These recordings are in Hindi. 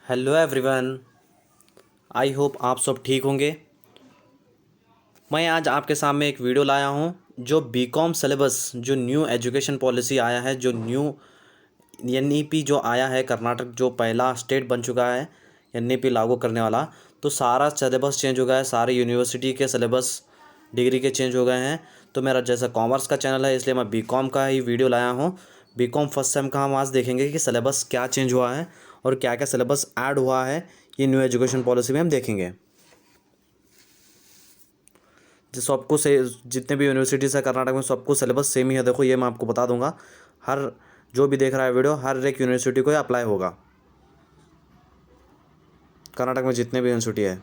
Hello everyone. आई होप आप सब ठीक होंगे। मैं आज आपके सामने एक वीडियो लाया हूं जो बीकॉम सिलेबस जो न्यू एजुकेशन पॉलिसी आया है, जो न्यू एनईपी जो आया है, कर्नाटक जो पहला स्टेट बन चुका है एनईपी लागू करने वाला। तो सारा सिलेबस चेंज हो गया है, सारे यूनिवर्सिटी के सिलेबस डिग्री के चेंज हो गए हैं। तो मेरा जैसा कॉमर्स का चैनल है इसलिए मैं बीकॉम का ही वीडियो लाया हूँ। बीकॉम फर्स्ट सेम का हम आज देखेंगे कि सिलेबस क्या चेंज हुआ है और क्या क्या सिलेबस ऐड हुआ है, ये न्यू एजुकेशन पॉलिसी में हम देखेंगे। जो सबको से जितने भी यूनिवर्सिटीज़ है कर्नाटक में सबको सिलेबस सेम ही है। देखो ये मैं आपको बता दूंगा, हर जो भी देख रहा है वीडियो हर एक यूनिवर्सिटी को अप्लाई होगा, कर्नाटक में जितने भी यूनिवर्सिटी है।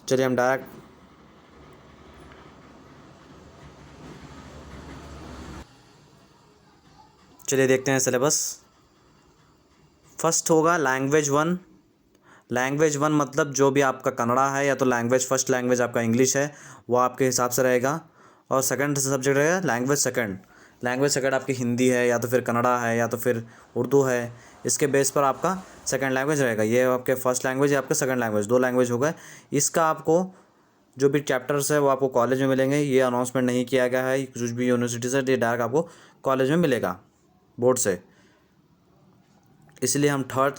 चलिए हम डायरेक्ट चलिए देखते हैं सिलेबस। फर्स्ट होगा लैंग्वेज वन। लैंग्वेज वन मतलब जो भी आपका कन्नड़ा है या तो लैंग्वेज फर्स्ट लैंग्वेज आपका इंग्लिश है वो आपके हिसाब से रहेगा। और सेकंड सब्जेक्ट रहेगा लैंग्वेज सेकंड। लैंग्वेज सेकंड आपकी हिंदी है या तो फिर कन्नड़ा है या तो फिर उर्दू है, इसके बेस पर आपका सेकंड लैंग्वेज रहेगा। ये आपके फर्स्ट लैंग्वेज या आपके सेकंड लैंग्वेज, दो लैंग्वेज हो गए। इसका आपको जो भी चैप्टर्स है वो आपको कॉलेज में मिलेंगे। ये अनाउंसमेंट नहीं किया गया है कुछ भी यूनिवर्सिटी से, ये डायरेक्ट आपको कॉलेज में मिलेगा बोर्ड से। इसलिए हम थर्ड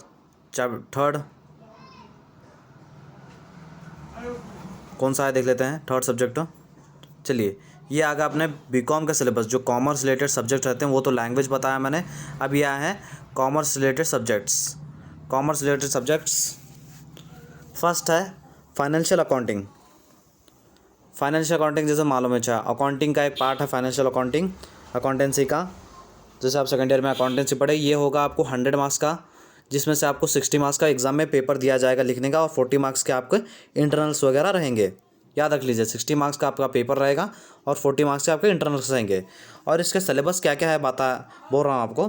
कौन सा है देख लेते हैं, थर्ड सब्जेक्ट। चलिए ये आगे अपने बीकॉम का सिलेबस, जो कॉमर्स रिलेटेड सब्जेक्ट रहते हैं वो तो लैंग्वेज बताया मैंने। अब यह है commerce related subjects. Commerce related subjects first है फाइनेंशियल अकाउंटिंग। फाइनेंशियल अकाउंटिंग जैसे मालूम है, अच्छा अकाउंटिंग का एक पार्ट है फाइनेंशियल अकाउंटिंग, अकाउंटेंसी का। जैसे आप सेकेंड ईयर में अकाउंटेंसी पढ़े, ये होगा आपको 100 मार्क्स का, जिसमें से आपको 60 मार्क्स का एग्जाम में पेपर दिया जाएगा लिखने का और 40 मार्क्स के आपके इंटरनल्स वगैरह रहेंगे। याद रख लीजिए 60 मार्क्स का आपका पेपर रहेगा और 40 मार्क्स के आपके इंटरनल्स रहेंगे। और इसके सिलेबस क्या क्या है बोल रहा हूँ आपको।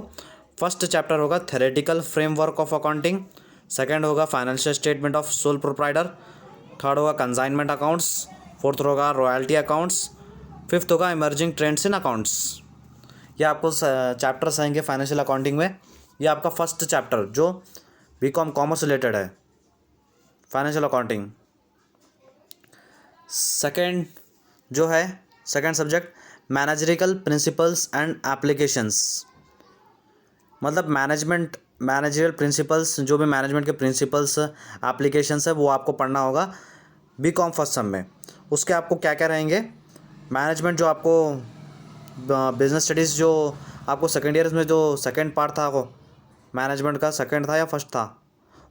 फर्स्ट चैप्टर होगा theoretical framework of accounting. Second होगा financial statement of sole proprietor. Third होगा कंसाइनमेंट अकाउंट्स। फोर्थ होगा रॉयल्टी अकाउंट्स। फिफ्थ होगा इमर्जिंग ट्रेंड्स इन अकाउंट्स। ये आपको चैप्टर्स आएंगे फाइनेंशियल अकाउंटिंग में। ये आपका फर्स्ट चैप्टर जो बीकॉम कॉमर्स रिलेटेड है, फाइनेंशियल अकाउंटिंग। सेकंड जो है second subject managerial principles and applications. मतलब मैनेजरियल प्रिंसिपल्स, जो भी मैनेजमेंट के प्रिंसिपल्स एप्लीकेशंस है वो आपको पढ़ना होगा बीकॉम फर्स्ट सेम में। उसके आपको क्या क्या रहेंगे, मैनेजमेंट जो आपको बिजनेस स्टडीज़ जो आपको सेकेंड ईयर में जो सेकेंड पार्ट था वो मैनेजमेंट का सेकेंड था या फर्स्ट था,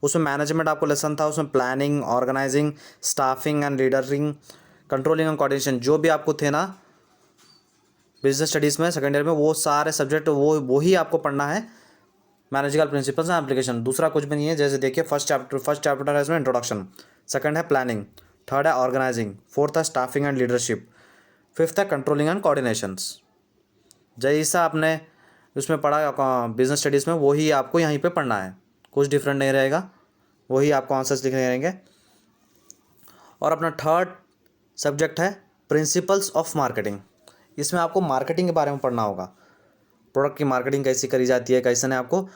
उसमें मैनेजमेंट आपको लेसन था। उसमें planning, organising, staffing and leadering, controlling and coordination जो भी आपको थे ना बिजनेस स्टडीज़ में सेकेंड ईयर में, वो सारे सब्जेक्ट वो ही आपको पढ़ना है। मैनेजरियल प्रिंसिपल्स एंड एप्लीकेशन, दूसरा कुछ भी नहीं है। जैसे देखिए फर्स्ट चैप्टर है इसमें इंट्रोडक्शन, सेकंड है प्लानिंग, थर्ड है ऑर्गेनाइजिंग, फोर्थ है स्टाफिंग एंड लीडरशिप, फिफ्थ है कंट्रोलिंग एंड कोऑर्डिनेशंस। जैसा आपने उसमें पढ़ा बिजनेस स्टडीज़ में वही आपको यहीं पे पढ़ना है, कुछ डिफरेंट नहीं रहेगा, वही आपको आंसर्स लिखने रहेंगे। और अपना थर्ड सब्जेक्ट है प्रिंसिपल्स ऑफ मार्केटिंग। इसमें आपको मार्केटिंग के बारे में पढ़ना होगा, प्रोडक्ट की मार्केटिंग कैसी करी जाती है, कैसे नहीं, आपको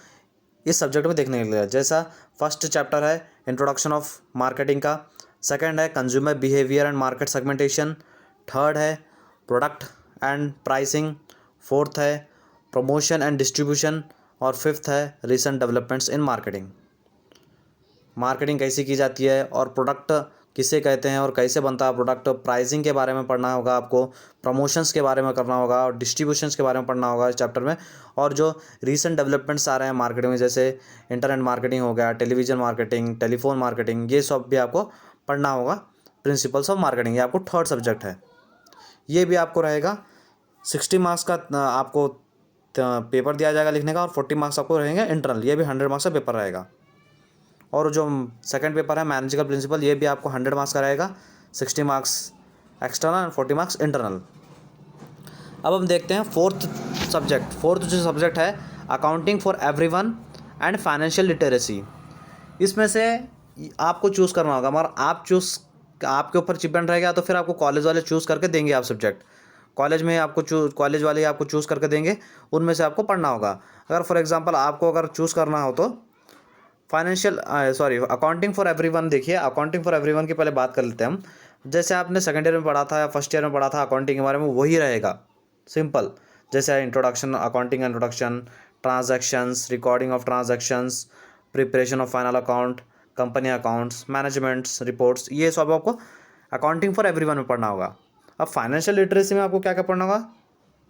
इस सब्जेक्ट में देखने के लिए। जैसा फर्स्ट चैप्टर है इंट्रोडक्शन ऑफ मार्केटिंग का, सेकंड है consumer behaviour and market segmentation, third है प्रोडक्ट एंड प्राइसिंग, फोर्थ है प्रमोशन एंड डिस्ट्रीब्यूशन, और फिफ्थ है recent developments in marketing. Marketing कैसी की जाती है और प्रोडक्ट किसे कहते हैं और कैसे बनता है प्रोडक्ट, प्राइसिंग के बारे में पढ़ना होगा आपको, प्रमोशंस के बारे में करना होगा और डिस्ट्रीब्यूशंस के बारे में पढ़ना होगा इस चैप्टर में। और जो रीसेंट डेवलपमेंट्स आ रहे हैं मार्केटिंग में, जैसे इंटरनेट मार्केटिंग हो गया, टेलीविजन मार्केटिंग, टेलीफोन मार्केटिंग, ये सब भी आपको पढ़ना होगा। प्रिंसिपल्स ऑफ मार्केटिंग ये आपको थर्ड सब्जेक्ट है। ये भी आपको रहेगा 60 मार्क्स का, आपको पेपर दिया जाएगा लिखने का और 40 मार्क्स आपको रहेंगे इंटरनल। ये भी 100 मार्क्स का पेपर रहेगा। और जो सेकंड पेपर है मैनेजरियल प्रिंसिपल, ये भी आपको 100 मार्क्स का रहेगा, 60 marks external and 40 marks internal. अब हम देखते हैं फोर्थ सब्जेक्ट। फोर्थ जो सब्जेक्ट है accounting for everyone and financial literacy. इसमें से आपको चूज़ करना होगा, मगर आपके ऊपर डिपेंड रहेगा, तो फिर आपको कॉलेज वाले चूज़ करके देंगे आप सब्जेक्ट। कॉलेज वाले आपको चूज़ करके देंगे, उनमें से आपको पढ़ना होगा। अगर फॉर एग्जांपल आपको अगर चूज़ करना हो तो फाइनेंशियल अकाउंटिंग फॉर एवरीवन। देखिए अकाउंटिंग फॉर एवरीवन की पहले बात कर लेते हैं हम। जैसे आपने सेकंड ईयर में पढ़ा था या फर्स्ट ईयर में पढ़ा था अकाउंटिंग के बारे में, वही रहेगा सिंपल। जैसे introduction, accounting introduction, transactions, recording of transactions, preparation of final account, company accounts, managements reports, ये सब आपको अकाउंटिंग फॉर एवरीवन में पढ़ना होगा। अब फाइनेंशियल लिटरेसी में आपको क्या क्या पढ़ना होगा?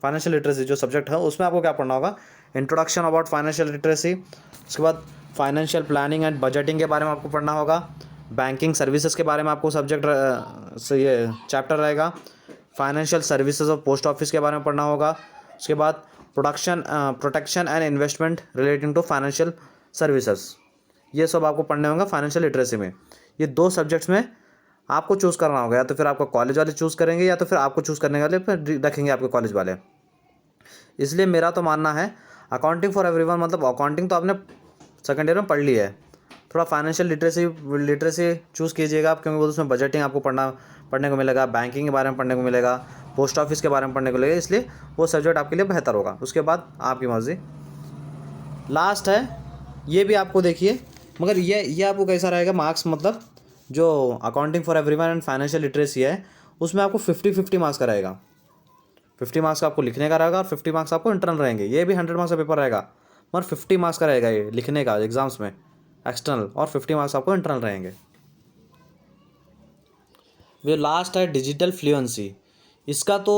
फाइनेंशियल लिटरेसी जो सब्जेक्ट है उसमें आपको क्या पढ़ना होगा? Introduction about financial literacy. उसके बाद फाइनेंशियल प्लानिंग एंड बजटिंग के बारे में आपको पढ़ना होगा। बैंकिंग सर्विसेज के बारे में आपको सब्जेक्ट से ये चैप्टर रहेगा। Financial services of post office के बारे में पढ़ना होगा। उसके बाद protection and investment relating to financial services, ये सब आपको पढ़ने होंगे फाइनेंशियल लिटरेसी में। ये 2 सब्जेक्ट्स में आपको चूज़ करना होगा, या तो फिर आपको कॉलेज वाले चूज़ करेंगे या तो फिर आपको चूज़ करने वाले फिर रखेंगे आपके कॉलेज वाले। इसलिए मेरा तो मानना है अकाउंटिंग फॉर एवरीवन मतलब अकाउंटिंग तो आपने सेकंड ईयर में पढ़ ली है, थोड़ा फाइनेंशियल लिटरेसी चूज़ कीजिएगा आप, क्योंकि उसमें बजटिंग आपको पढ़ने को मिलेगा, बैंकिंग के बारे में पढ़ने को मिलेगा, पोस्ट ऑफिस के बारे में पढ़ने को मिलेगा, इसलिए वो सब्जेक्ट आपके लिए बेहतर होगा। उसके बाद आपकी मर्ज़ी। लास्ट है ये भी आपको देखिए, मगर ये आपको कैसा रहेगा मार्क्स, मतलब जो accounting for everyone and financial literacy है उसमें आपको 50-50 मार्क्स का रहेगा। 50 मार्क्स का आपको लिखने का रहेगा और 50 मार्क्स आपको इंटरनल रहेंगे। ये भी 100 मार्क्स का पेपर रहेगा, मगर 50 मार्क्स का रहेगा ये लिखने का एग्जाम्स में एक्सटर्नल, और 50 मार्क्स आपको इंटरनल रहेंगे। ये लास्ट है डिजिटल फ्लुएंसी। इसका तो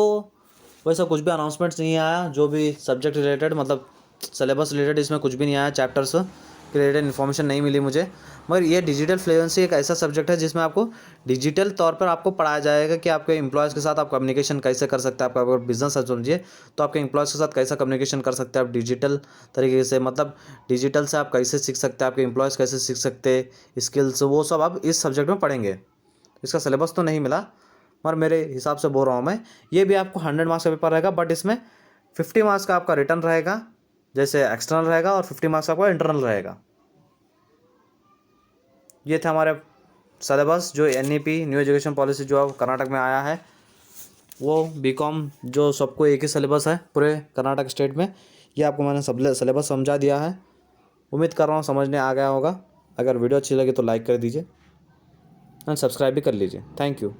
वैसा कुछ भी अनाउंसमेंट्स नहीं आया, जो भी सब्जेक्ट रिलेटेड मतलब सिलेबस रिलेटेड इसमें कुछ भी नहीं आया, चैप्टर्स के रिलेटेड इन्फॉर्मेशन नहीं मिली मुझे। मगर ये डिजिटल फ्लुएंसी एक ऐसा सब्जेक्ट है जिसमें आपको डिजिटल तौर पर आपको पढ़ाया जाएगा कि आपके एम्प्लॉयज़ के साथ आप कम्युनिकेशन कैसे कर सकते हैं। आपका अगर बिजनेस है समझिए तो आपके एम्प्लॉयज़ के साथ कैसा कम्युनिकेशन कर सकते हैं आप डिजिटल तरीके से, मतलब डिजिटल से आप कैसे सीख सकते हैं, आपके एम्प्लॉयज़ कैसे सीख सकते हैं स्किल्स, वो सब आप इस सब्जेक्ट में पढ़ेंगे। इसका सिलेबस तो नहीं मिला, मगर मेरे हिसाब से बोल रहा हूँ मैं। ये भी आपको 100 मार्क्स का पेपर रहेगा, बट इसमें 50 मार्क्स का आपका रिटर्न रहेगा जैसे एक्सटर्नल रहेगा, और 50 मार्क्स आपका इंटरनल रहेगा। ये थे हमारे सिलेबस जो NEP न्यू एजुकेशन पॉलिसी जो कर्नाटक में आया है, वो बीकॉम जो सबको एक ही सिलेबस है पूरे कर्नाटक स्टेट में। ये आपको मैंने सब सिलेबस समझा दिया है, उम्मीद कर रहा हूँ समझने आ गया होगा। अगर वीडियो अच्छी लगी तो लाइक कर दीजिए एंड सब्सक्राइब भी कर लीजिए। Thank you.